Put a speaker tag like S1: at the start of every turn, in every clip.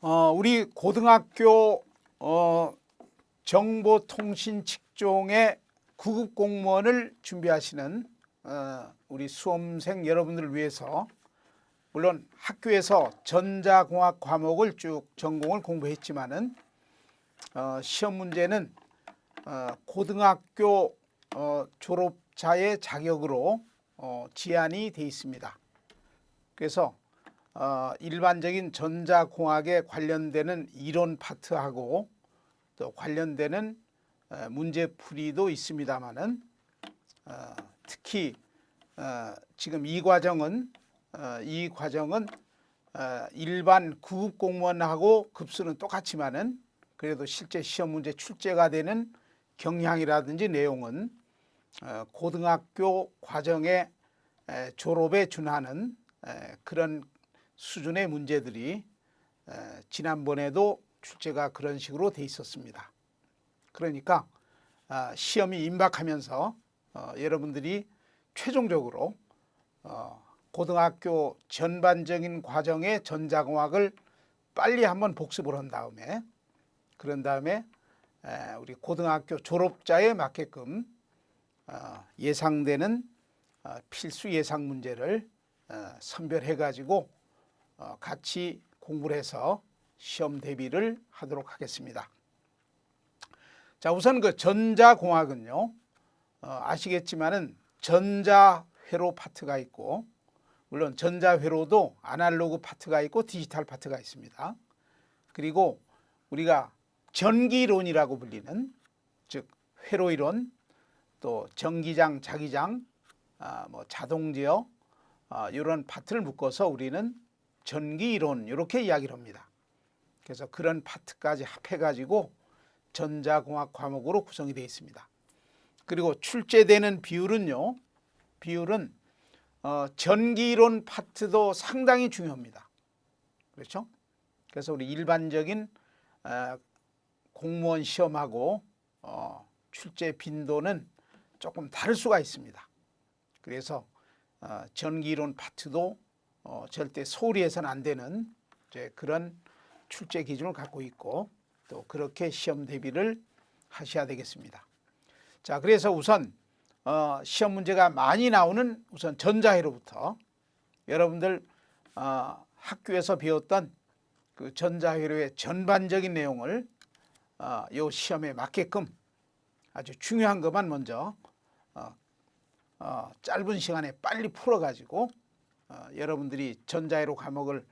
S1: 우리 고등학교 정보통신 직종의 구급 공무원을 준비하시는 우리 수험생 여러분들을 위해서, 물론 학교에서 전자공학 과목을 쭉 전공을 공부했지만은 시험 문제는 고등학교 졸업자의 자격으로 지안이 되어 있습니다. 그래서 일반적인 전자공학에 관련되는 이론 파트하고 또 관련되는 문제풀이도 있습니다만은 특히 지금 이 과정은 일반 구급공무원하고 급수는 똑같지만은 그래도 실제 시험 문제 출제가 되는 경향이라든지 내용은 고등학교 과정의 졸업에 준하는 그런 수준의 문제들이 지난번에도 출제가 그런 식으로 돼 있었습니다. 그러니까 시험이 임박하면서 여러분들이 최종적으로 고등학교 전반적인 과정의 전자공학을 빨리 한번 복습을 한 다음에, 그런 다음에 우리 고등학교 졸업자에 맞게끔 예상되는 필수 예상 문제를 선별해 가지고 같이 공부를 해서 시험 대비를 하도록 하겠습니다. 자, 우선 그 전자공학은요, 아시겠지만은 전자회로 파트가 있고, 물론 전자회로도 아날로그 파트가 있고 디지털 파트가 있습니다. 그리고 우리가 전기이론이라고 불리는, 즉 회로이론, 또 전기장, 자기장, 자동제어, 이런 파트를 묶어서 우리는 전기이론 이렇게 이야기를 합니다. 그래서 그런 파트까지 합해가지고 전자공학 과목으로 구성이 되어 있습니다. 그리고 출제되는 비율은 전기이론 파트도 상당히 중요합니다. 그렇죠? 그래서 우리 일반적인 공무원 시험하고 출제 빈도는 조금 다를 수가 있습니다. 그래서 전기이론 파트도 절대 소홀히 해서는 안 되는 그런 출제 기준을 갖고 있고, 또 그렇게 시험 대비를 하셔야 되겠습니다. 자, 그래서 우선 시험 문제가 많이 나오는 우선 전자회로부터, 여러분들 학교에서 배웠던 그 전자회로의 전반적인 내용을 이 시험에 맞게끔 아주 중요한 것만 먼저 짧은 시간에 빨리 풀어가지고 여러분들이 전자회로 과목을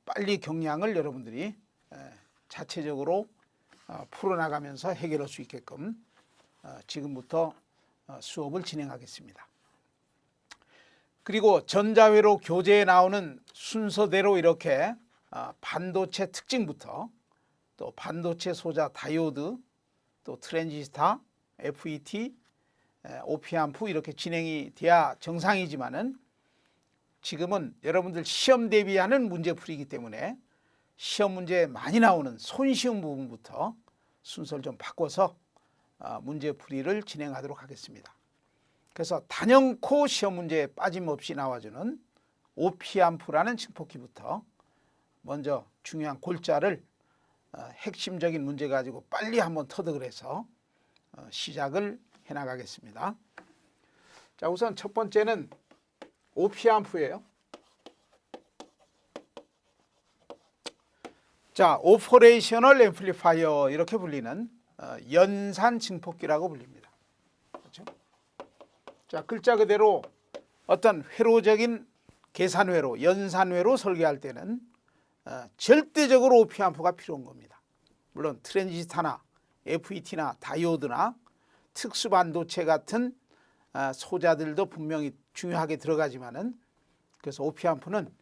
S1: 빨리 경량을 여러분들이 자체적으로 풀어나가면서 해결할 수 있게끔 지금부터 수업을 진행하겠습니다. 그리고 전자회로 교재에 나오는 순서대로 이렇게 반도체 특징부터, 또 반도체 소자 다이오드, 또 트랜지스터, FET, 오피앰프 이렇게 진행이 돼야 정상이지만은, 지금은 여러분들 시험 대비하는 문제풀이이기 때문에 시험 문제에 많이 나오는 손쉬운 부분부터 순서를 좀 바꿔서 문제풀이를 진행하도록 하겠습니다. 그래서 단연코 시험 문제에 빠짐없이 나와주는 오피앰프라는 증폭기부터 먼저 중요한 골자를 핵심적인 문제 가지고 빨리 한번 터득을 해서 시작을 해나가겠습니다. 자, 우선 첫 번째는 오피앰프예요. 자, 오퍼레이셔널 앰플리파이어 이렇게 불리는 연산 증폭기라고 불립니다. 그렇죠? 자, 글자 그대로 어떤 회로적인 계산회로, 연산회로 설계할 때는 절대적으로 오피앰프가 필요한 겁니다. 물론 트랜지스터나 FET나 다이오드나 특수반도체 같은 소자들도 분명히 중요하게 들어가지만은, 그래서 오피앰프는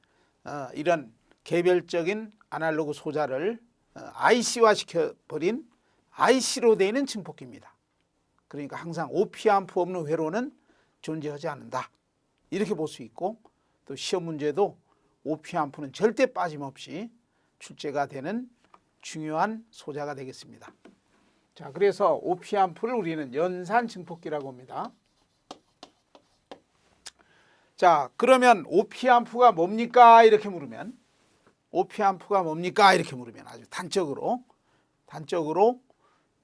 S1: 이런 개별적인 아날로그 소자를 IC화 시켜버린 IC로 되어 있는 증폭기입니다. 그러니까 항상 오피앰프 없는 회로는 존재하지 않는다, 이렇게 볼 수 있고, 또 시험 문제도 오피앰프는 절대 빠짐없이 출제가 되는 중요한 소자가 되겠습니다. 자, 그래서 오피앰프를 우리는 연산 증폭기라고 합니다. 자, 그러면 오피앰프가 뭡니까? 이렇게 물으면 오피앰프가 뭡니까? 이렇게 물으면 아주 단적으로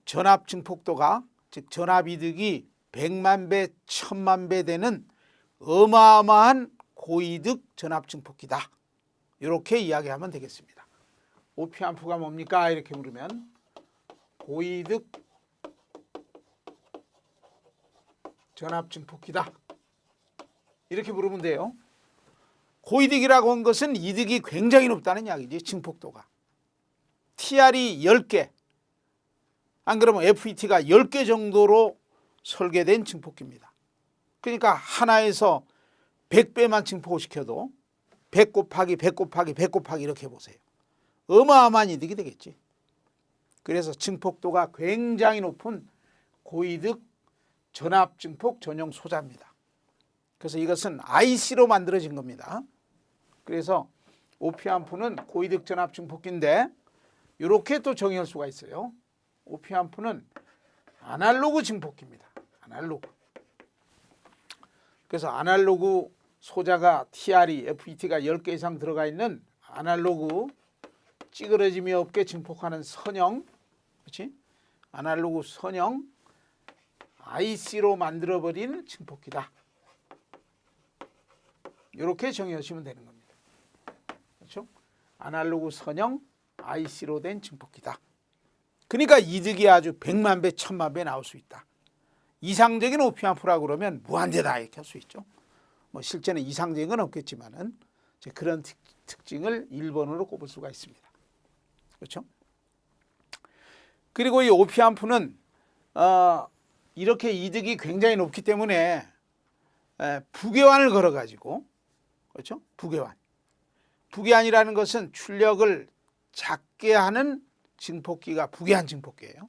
S1: 전압 증폭도가, 즉 전압 이득이 100만 배, 1000만 배 되는 어마어마한 고이득 전압 증폭기다. 이렇게 이야기하면 되겠습니다. 오피앰프가 뭡니까? 이렇게 물으면 고이득 전압 증폭기다. 이렇게 물으면 돼요. 고이득이라고 한 것은 이득이 굉장히 높다는 이야기지. 증폭도가. TR이 10개, 안 그러면 FET가 10개 정도로 설계된 증폭기입니다. 그러니까 하나에서 100배만 증폭시켜도 100 곱하기 100 곱하기 100 곱하기 이렇게 해보세요. 어마어마한 이득이 되겠지. 그래서 증폭도가 굉장히 높은 고이득 전압 증폭 전용 소자입니다. 그래서 이것은 IC로 만들어진 겁니다. 그래서 오피앰프는 고이득 전압 증폭기인데 이렇게 또 정의할 수가 있어요. 오피앰프는 아날로그 증폭기입니다. 아날로그. 그래서 아날로그 소자가 TR이, FET가 10개 이상 들어가 있는 아날로그 찌그러짐이 없게 증폭하는 선형, 그렇지? 아날로그 선형 IC로 만들어버린 증폭기다. 이렇게 정의하시면 되는 겁니다. 그렇죠? 아날로그 선형 IC로 된 증폭기다. 그러니까 이득이 아주 100만 배, 1000만 배 나올 수 있다. 이상적인 오피앰프라고 그러면 무한대다 이렇게 할 수 있죠. 뭐 실제는 이상적인 건 없겠지만은 그런 특징을 1번으로 꼽을 수가 있습니다. 그렇죠? 그리고 이 오피앰프는 이렇게 이득이 굉장히 높기 때문에 부계환을 걸어가지고, 그렇죠? 부계환이라는 것은 출력을 작게 하는 증폭기가 부계환 증폭기예요.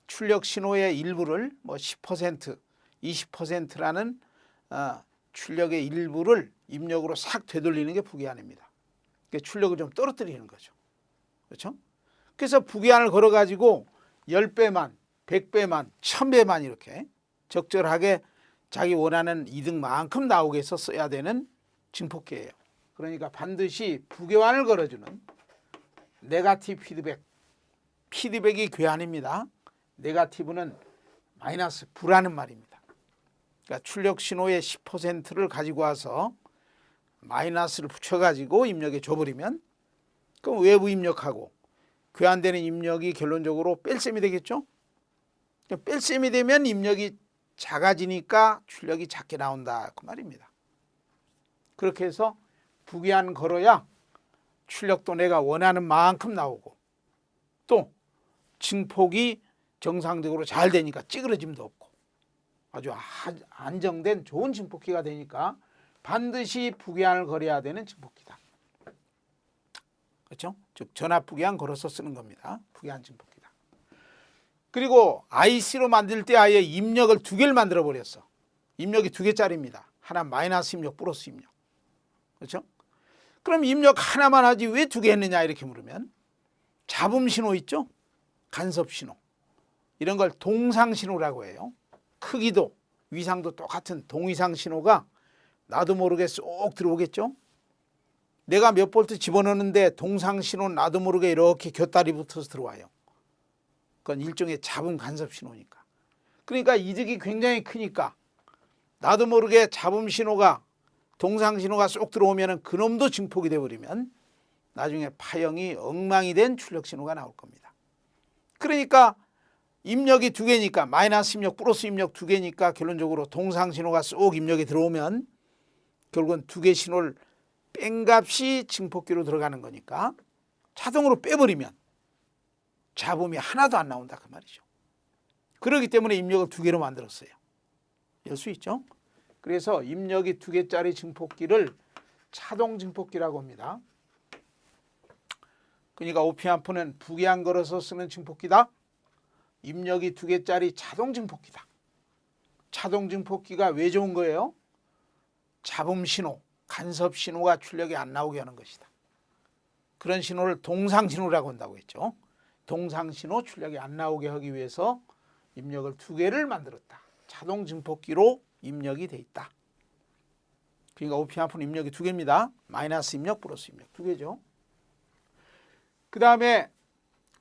S1: 출력 신호의 일부를 뭐 10%, 20%라는 출력의 일부를 입력으로 싹 되돌리는 게 부계환입니다. 그러니까 출력을 좀 떨어뜨리는 거죠. 그렇죠? 그래서 부계환을 걸어가지고 10배만, 100배만, 1000배만 이렇게 적절하게 자기 원하는 이득만큼 나오게 해서 써야 되는 증폭기예요. 그러니까 반드시 부계환을 걸어주는 네거티브 피드백이 괴환입니다. 네거티브는 마이너스, 불하는 말입니다. 그러니까 출력 신호의 10%를 가지고 와서 마이너스를 붙여가지고 입력에 줘버리면 그럼 외부 입력하고 괴환되는 입력이 결론적으로 뺄셈이 되겠죠. 뺄셈이 되면 입력이 작아지니까 출력이 작게 나온다 그 말입니다. 그렇게 해서 부계환 걸어야 출력도 내가 원하는 만큼 나오고 또 증폭이 정상적으로 잘 되니까 찌그러짐도 없고 아주 안정된 좋은 증폭기가 되니까 반드시 부계환을 걸어야 되는 증폭기다. 그렇죠? 즉 전압 부계환 걸어서 쓰는 겁니다. 부계환 증폭기다. 그리고 IC로 만들 때 아예 입력을 2개를 만들어 버렸어. 입력이 2개짜리입니다. 하나 마이너스 입력, 플러스 입력. 그렇죠? 그럼 입력 하나만 하지 왜 2개 했느냐 이렇게 물으면 잡음 신호 있죠? 간섭 신호. 이런 걸 동상 신호라고 해요. 크기도 위상도 똑같은 동위상 신호가 나도 모르게 쏙 들어오겠죠? 내가 몇 볼트 집어넣는데 동상 신호는 나도 모르게 이렇게 곁다리 붙어서 들어와요. 그건 일종의 잡음 간섭 신호니까. 그러니까 이득이 굉장히 크니까 나도 모르게 잡음 신호가 동상 신호가 쏙 들어오면 그놈도 증폭이 되어버리면 나중에 파형이 엉망이 된 출력 신호가 나올 겁니다. 그러니까 입력이 2개니까 마이너스 입력, 플러스 입력 2개니까 결론적으로 동상 신호가 쏙 입력이 들어오면 결국은 2개 신호를 뺀 값이 증폭기로 들어가는 거니까 자동으로 빼버리면 잡음이 하나도 안 나온다 그 말이죠. 그렇기 때문에 입력을 2개로 만들었어요. 열 수 있죠? 그래서 입력이 2개짜리 증폭기를 차동 증폭기라고 합니다. 그러니까 오피앰프는 부계환 걸어서 쓰는 증폭기다. 입력이 2개짜리 자동 증폭기다. 자동 증폭기가 왜 좋은 거예요? 잡음 신호, 간섭 신호가 출력이 안 나오게 하는 것이다. 그런 신호를 동상 신호라고 한다고 했죠. 동상 신호 출력이 안 나오게 하기 위해서 입력을 2개를 만들었다. 자동 증폭기로 입력이 돼 있다. 그러니까 오피앰프는 입력이 2개입니다. 마이너스 입력, 플러스 입력 2개죠. 그 다음에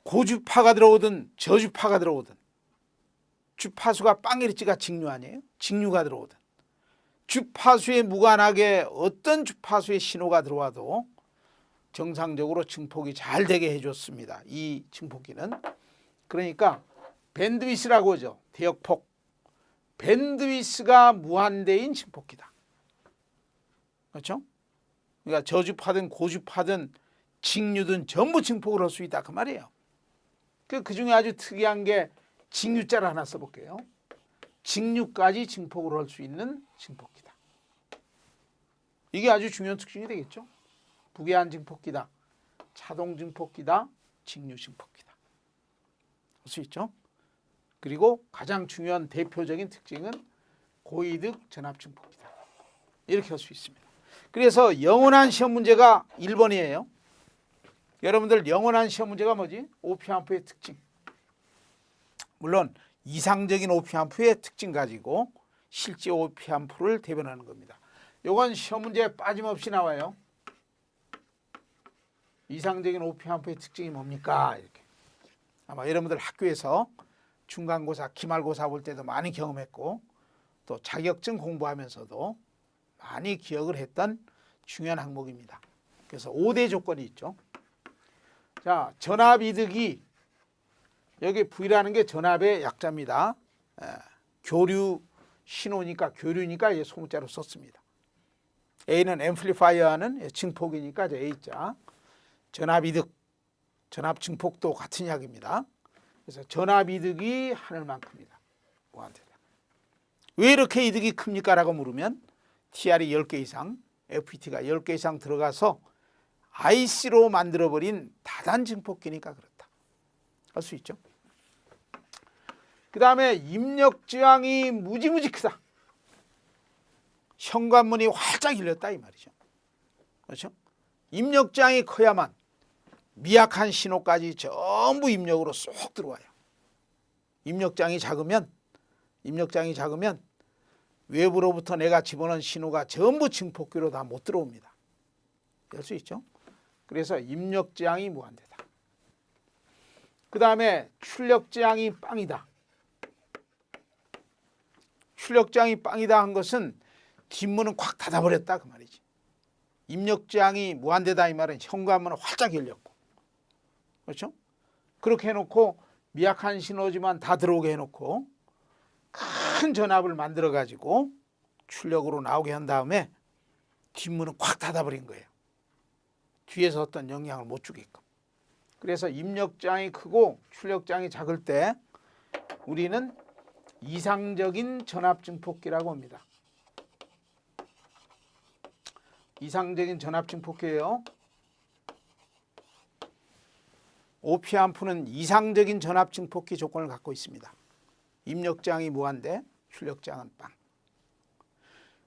S1: 고주파가 들어오든 저주파가 들어오든, 주파수가 빵에리지가 직류 아니에요? 직류가 들어오든, 주파수에 무관하게 어떤 주파수의 신호가 들어와도 정상적으로 증폭이 잘 되게 해줬습니다. 이 증폭기는. 그러니까 밴드위스라고 하죠. 대역폭. 밴드위스가 무한대인 증폭기다. 그렇죠? 그러니까 저주파든 고주파든 직류든 전부 증폭을 할 수 있다 그 말이에요. 그 중에 아주 특이한 게 직류자를 하나 써볼게요. 직류까지 증폭을 할 수 있는 증폭기다. 이게 아주 중요한 특징이 되겠죠. 부계한 증폭기다, 차동 증폭기다, 직류 증폭기다. 할 수 있죠. 그리고 가장 중요한 대표적인 특징은 고이득 전압 증폭기다. 이렇게 할 수 있습니다. 그래서 영원한 시험 문제가 1번이에요. 여러분들 영원한 시험 문제가 뭐지? 오피앰프의 특징. 물론 이상적인 오피앰프의 특징 가지고 실제 오피앰프를 대변하는 겁니다. 이건 시험 문제에 빠짐없이 나와요. 이상적인 오피앰프의 특징이 뭡니까? 이렇게. 아마 여러분들 학교에서 중간고사, 기말고사 볼 때도 많이 경험했고 또 자격증 공부하면서도 많이 기억을 했던 중요한 항목입니다. 그래서 5대 조건이 있죠. 자, 전압이득이, 여기 V라는 게 전압의 약자입니다. 교류 신호니까, 교류니까 소문자로 썼습니다. A는 앰플리파이어하는 증폭이니까 A자. 전압이득, 전압 증폭도 같은 약입니다. 그래서 전압이득이 하늘만큼이다. 무한대다. 왜 이렇게 이득이 큽니까? 라고 물으면 TR이 10개 이상, FET가 10개 이상 들어가서 IC로 만들어버린 다단 증폭기니까 그렇다. 할 수 있죠. 그 다음에 입력저항이 무지무지 크다. 현관문이 활짝 열렸다 이 말이죠. 그렇죠? 입력저항이 커야만 미약한 신호까지 전부 입력으로 쏙 들어와요. 입력저항이 작으면 외부로부터 내가 집어넣은 신호가 전부 증폭기로 다 못 들어옵니다. 알 수 있죠? 그래서 입력저항이 무한대다. 그 다음에 출력저항이 빵이다. 출력저항이 빵이다 한 것은 뒷문은 콱 닫아버렸다 그 말이지. 입력저항이 무한대다 이 말은 현관문은 활짝 열렸고, 그렇죠? 그렇게 해놓고 미약한 신호지만 다 들어오게 해놓고 큰 전압을 만들어 가지고 출력으로 나오게 한 다음에 뒷문은 콱 닫아버린 거예요. 뒤에서 어떤 영향을 못 주게끔. 그래서 입력장이 크고 출력장이 작을 때 우리는 이상적인 전압 증폭기라고 합니다. 이상적인 전압 증폭기예요. 오피앰프는 이상적인 전압 증폭기 조건을 갖고 있습니다. 입력장이 무한대, 출력장은 빵.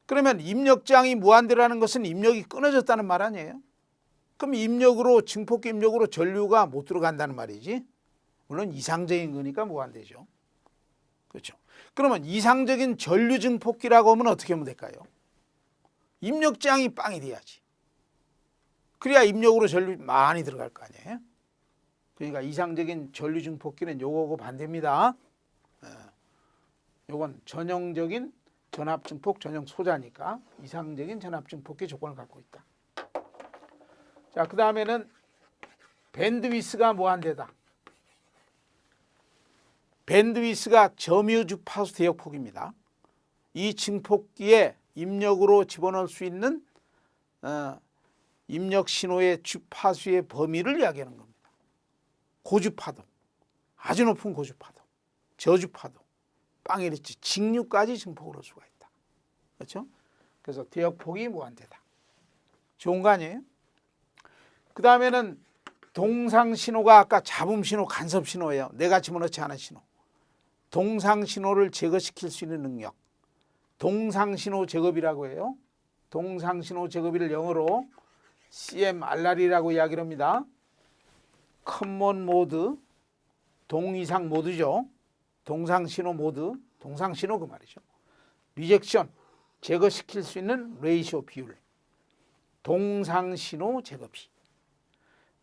S1: 그러면 입력장이 무한대라는 것은 입력이 끊어졌다는 말 아니에요? 그럼 입력으로, 증폭기 입력으로 전류가 못 들어간다는 말이지. 물론 이상적인 거니까 무한대죠. 그렇죠. 그러면 이상적인 전류 증폭기라고 하면 어떻게 하면 될까요? 입력장이 빵이 돼야지. 그래야 입력으로 전류 많이 들어갈 거 아니에요? 그러니까 이상적인 전류 증폭기는 요거하고 반대입니다. 요건 전형적인 전압 증폭 전형 소자니까 이상적인 전압 증폭기 조건을 갖고 있다. 자, 그 다음에는 밴드위스가 무한대다. 밴드위스가 점유 주파수 대역폭입니다. 이 증폭기에 입력으로 집어넣을 수 있는 입력 신호의 주파수의 범위를 이야기하는 겁니다. 고주파도, 아주 높은 고주파도, 저주파도, 빵에리지, 직류까지 증폭을 할 수가 있다. 그렇죠? 그래서 대역폭이 무한대다. 좋은 거 아니에요? 그 다음에는 동상신호가 아까 잡음신호, 간섭신호예요. 내가 집어넣지 않은 신호. 동상신호를 제거시킬 수 있는 능력. 동상신호 제거비라고 해요. 동상신호 제거비를 영어로 CMRR이라고 이야기를 합니다. 커먼 모드, 동이상 모드죠. 동상신호 모드, 동상신호 그 말이죠. 리젝션, 제거시킬 수 있는 레이시오 비율. 동상신호 제거비.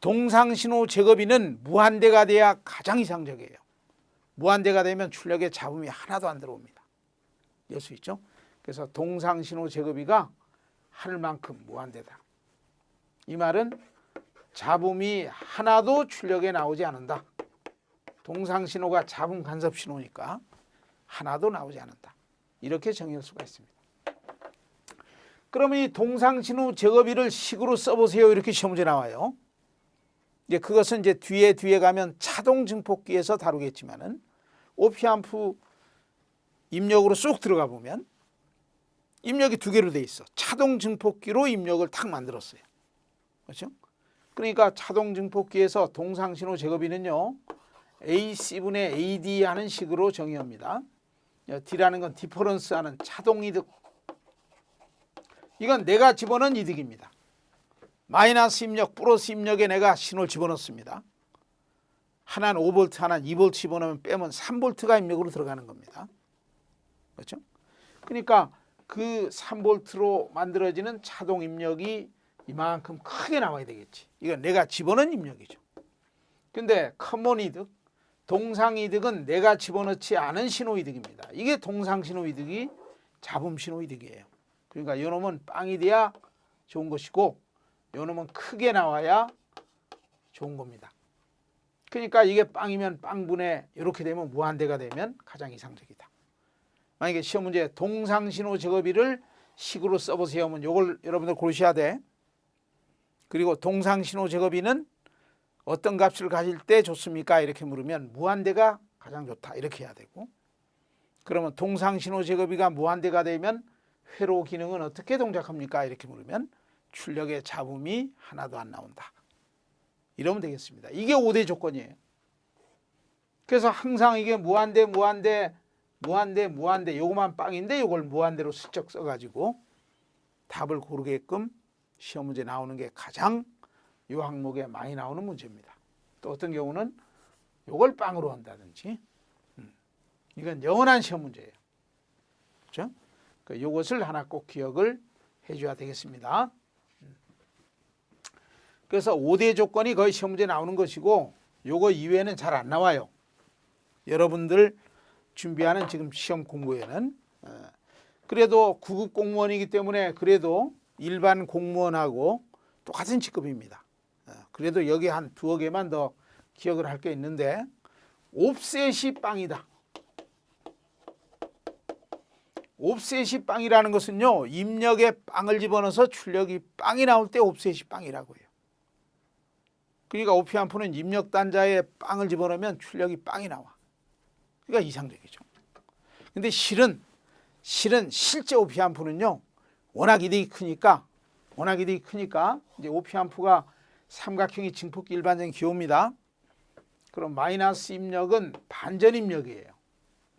S1: 동상신호 제거비는 무한대가 돼야 가장 이상적이에요. 무한대가 되면 출력에 잡음이 하나도 안 들어옵니다. 알 수 있죠? 그래서 동상신호 제거비가 하늘만큼 무한대다. 이 말은 잡음이 하나도 출력에 나오지 않는다. 동상신호가 잡음 간섭 신호니까 하나도 나오지 않는다. 이렇게 정의할 수가 있습니다. 그러면 이 동상신호 제거비를 식으로 써보세요. 이렇게 시험 문제 나와요. 이제 그것은 이제 뒤에 가면 차동 증폭기에서 다루겠지만은 오피앰프 입력으로 쏙 들어가 보면 입력이 두 개로 돼 있어. 차동 증폭기로 입력을 탁 만들었어요. 그렇죠? 그러니까 차동 증폭기에서 동상신호 제거비는요. AC분의 AD 하는 식으로 정의합니다. D라는 건 디퍼런스 하는 차동 이득. 이건 내가 집어넣은 이득입니다. 마이너스 입력, 플러스 입력에 내가 신호를 집어넣습니다. 하나는 5V, 하나는 2V 집어넣으면 빼면 3V가 입력으로 들어가는 겁니다. 그렇죠? 그러니까 그 3V로 만들어지는 차동 입력이 이만큼 크게 나와야 되겠지. 이건 내가 집어넣은 입력이죠. 근데 커먼 이득, 동상 이득은 내가 집어넣지 않은 신호 이득입니다. 이게 동상 신호 이득이 잡음 신호 이득이에요. 그러니까 이놈은 빵이 돼야 좋은 것이고 이놈은 크게 나와야 좋은 겁니다. 그러니까 이게 빵이면 빵분의 이렇게 되면 무한대가 되면 가장 이상적이다. 만약에 시험 문제 동상신호 제거비를 식으로 써보세요 하면 이걸 여러분들 고르셔야 돼. 그리고 동상신호 제거비는 어떤 값을 가질 때 좋습니까? 이렇게 물으면 무한대가 가장 좋다. 이렇게 해야 되고, 그러면 동상신호 제거비가 무한대가 되면 회로 기능은 어떻게 동작합니까? 이렇게 물으면 출력의 잡음이 하나도 안 나온다. 이러면 되겠습니다. 이게 5대 조건이에요. 그래서 항상 이게 무한대 요거만 빵인데 요걸 무한대로 슬쩍 써가지고 답을 고르게끔 시험 문제 나오는 게 가장 이 항목에 많이 나오는 문제입니다. 또 어떤 경우는 요걸 빵으로 한다든지 이건 영원한 시험 문제예요. 그렇죠? 요것을 하나 꼭 기억을 해줘야 되겠습니다. 그래서 5대 조건이 거의 시험 문제 나오는 것이고 요거 이외에는 잘 안 나와요. 여러분들 준비하는 지금 시험 공부에는. 그래도 9급 공무원이기 때문에 그래도 일반 공무원하고 똑같은 직급입니다. 그래도 여기 한 두어 개만 더 기억을 할 게 있는데, 옵셋이 빵이다. 옵셋이 빵이라는 것은요, 입력에 빵을 집어넣어서 출력이 빵이 나올 때 옵셋이 빵이라고 해요. 그러니까 오피앰프는 입력 단자에 빵을 집어넣으면 출력이 빵이 나와. 그러니까 이상적이죠. 근데 실제 오피앰프는요, 워낙 이득이 크니까 이제 오피앰프가 삼각형이 증폭기 일반적인 기호입니다. 그럼 마이너스 입력은 반전 입력이에요.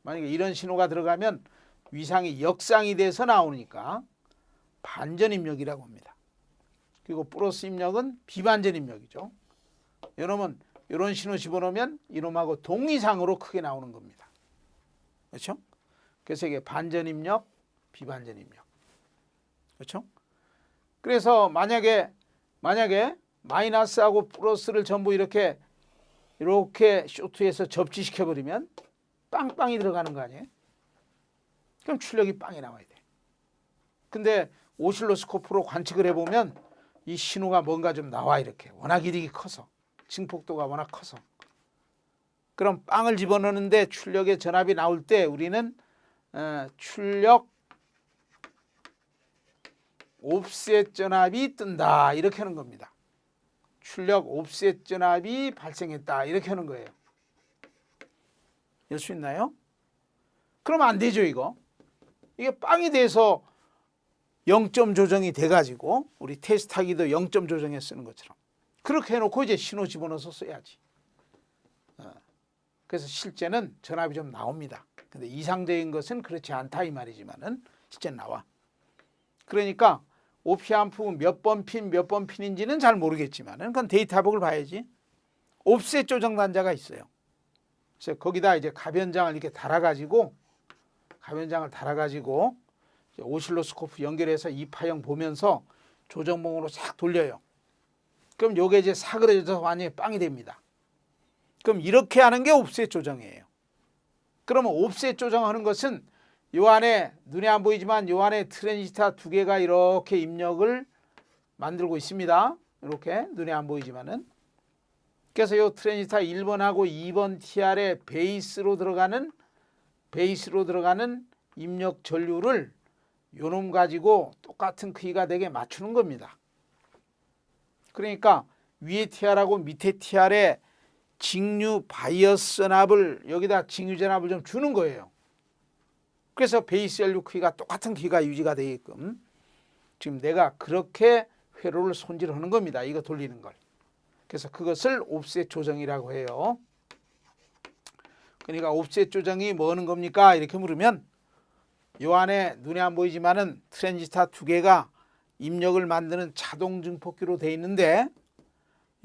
S1: 만약에 이런 신호가 들어가면 위상이 역상이 돼서 나오니까 반전 입력이라고 합니다. 그리고 플러스 입력은 비반전 입력이죠. 이놈은 이런 신호 집어넣으면 이놈하고 동이상으로 크게 나오는 겁니다. 그렇죠? 그래서 이게 반전 입력, 비반전 입력. 그렇죠? 그래서 만약에 마이너스하고 플러스를 전부 이렇게 쇼트해서 접지시켜 버리면 빵빵이 들어가는 거 아니에요? 그럼 출력이 빵이 나와야 돼. 근데 오실로스코프로 관측을 해보면 이 신호가 뭔가 좀 나와. 이렇게 워낙 이득이 커서, 증폭도가 워낙 커서. 그럼 빵을 집어넣는데 출력의 전압이 나올 때 우리는 출력 옵셋 전압이 뜬다, 이렇게 하는 겁니다. 출력 옵셋 전압이 발생했다, 이렇게 하는 거예요. 알 수 있나요? 그러면 안 되죠. 이게 빵이 돼서 0점 조정이 돼가지고 우리 테스트하기도 0점 조정해 쓰는 것처럼 그렇게 해놓고 이제 신호 집어넣어서 써야지. 그래서 실제는 전압이 좀 나옵니다. 근데 이상적인 것은 그렇지 않다 이 말이지만은 실제는 나와. 그러니까 오피앰프 몇 번 핀인지는 잘 모르겠지만은 그건 데이터북을 봐야지. 옵셋 조정 단자가 있어요. 그래서 거기다 이제 가변장을 이렇게 달아가지고 오실로스코프 연결해서 이파형 보면서 조정봉으로 싹 돌려요. 그럼 요게 이제 사그러져서 완전히 빵이 됩니다. 그럼 이렇게 하는 게 옵셋 조정이에요. 그러면 옵셋 조정하는 것은 요 안에 눈에 안 보이지만 요 안에 트랜지스터 두 개가 이렇게 입력을 만들고 있습니다. 이렇게 눈에 안 보이지만은. 그래서 요 트랜지스터 1번하고 2번 TR의 베이스로 들어가는 입력 전류를 요놈 가지고 똑같은 크기가 되게 맞추는 겁니다. 그러니까 위에 TR하고 밑에 TR의 직류 바이어스 전압을 여기다 직류 전압을 좀 주는 거예요. 그래서 베이스 연료 크기가 똑같은 크기가 유지가 되게끔 지금 내가 그렇게 회로를 손질하는 겁니다. 이거 돌리는 걸. 그래서 그것을 옵셋 조정이라고 해요. 그러니까 옵셋 조정이 뭐 하는 겁니까? 이렇게 물으면 요 안에 눈에 안 보이지만은 트랜지스터 두 개가 입력을 만드는 자동 증폭기로 되어 있는데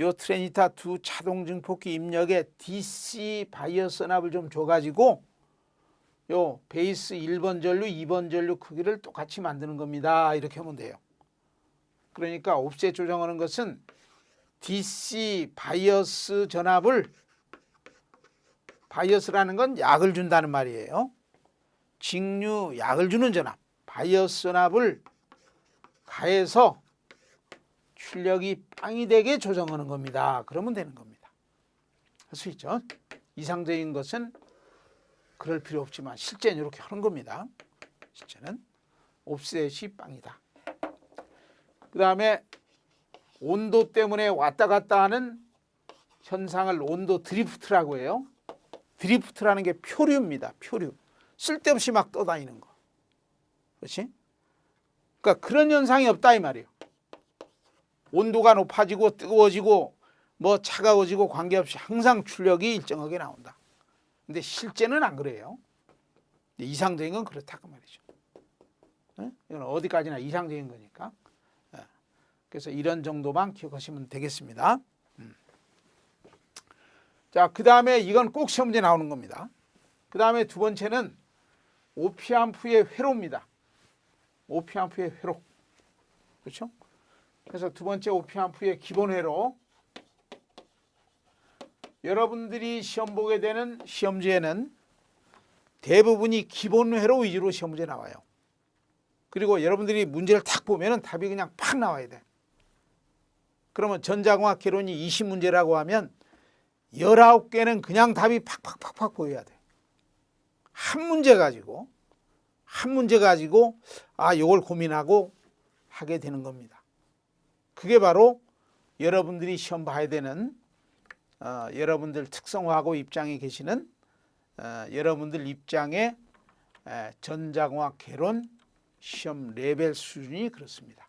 S1: 요 트랜지스터 두 자동 증폭기 입력에 DC 바이어스 전압을 좀 줘가지고 요 베이스 1번 전류, 2번 전류 크기를 똑같이 만드는 겁니다. 이렇게 하면 돼요. 그러니까 옵셋 조정하는 것은 DC 바이어스 전압을, 바이어스라는 건 약을 준다는 말이에요. 직류 약을 주는 전압, 바이어스 전압을 가해서 출력이 빵이 되게 조정하는 겁니다. 그러면 되는 겁니다. 할 수 있죠. 이상적인 것은 그럴 필요 없지만 실제는 이렇게 하는 겁니다. 실제는 옵셋이 빵이다. 그 다음에 온도 때문에 왔다 갔다 하는 현상을 온도 드리프트라고 해요. 드리프트라는 게 표류입니다. 표류. 쓸데없이 막 떠다니는 거. 그렇지? 그러니까 그런 현상이 없다 이 말이에요. 온도가 높아지고 뜨거워지고 뭐 차가워지고 관계없이 항상 출력이 일정하게 나온다. 근데 실제는 안 그래요. 이상적인 건 그렇다 그 말이죠. 이건 어디까지나 이상적인 거니까. 그래서 이런 정도만 기억하시면 되겠습니다. 자, 그 다음에 이건 꼭 시험 문제 나오는 겁니다. 그 다음에 두 번째는 오피앰프의 회로입니다. 오피앰프의 회로. 그렇죠? 그래서 두 번째 오피앰프의 기본 회로. 여러분들이 시험 보게 되는 시험지에는 대부분이 기본 회로 위주로 시험 문제 나와요. 그리고 여러분들이 문제를 탁 보면은 답이 그냥 팍 나와야 돼. 그러면 전자공학 개론이 20문제라고 하면 19개는 그냥 답이 팍팍팍팍 보여야 돼. 한 문제 가지고 요걸 고민하고 하게 되는 겁니다. 그게 바로 여러분들이 시험 봐야 되는 여러분들 특성화하고 입장에 계시는 여러분들 입장의 전자공학 개론 시험 레벨 수준이 그렇습니다.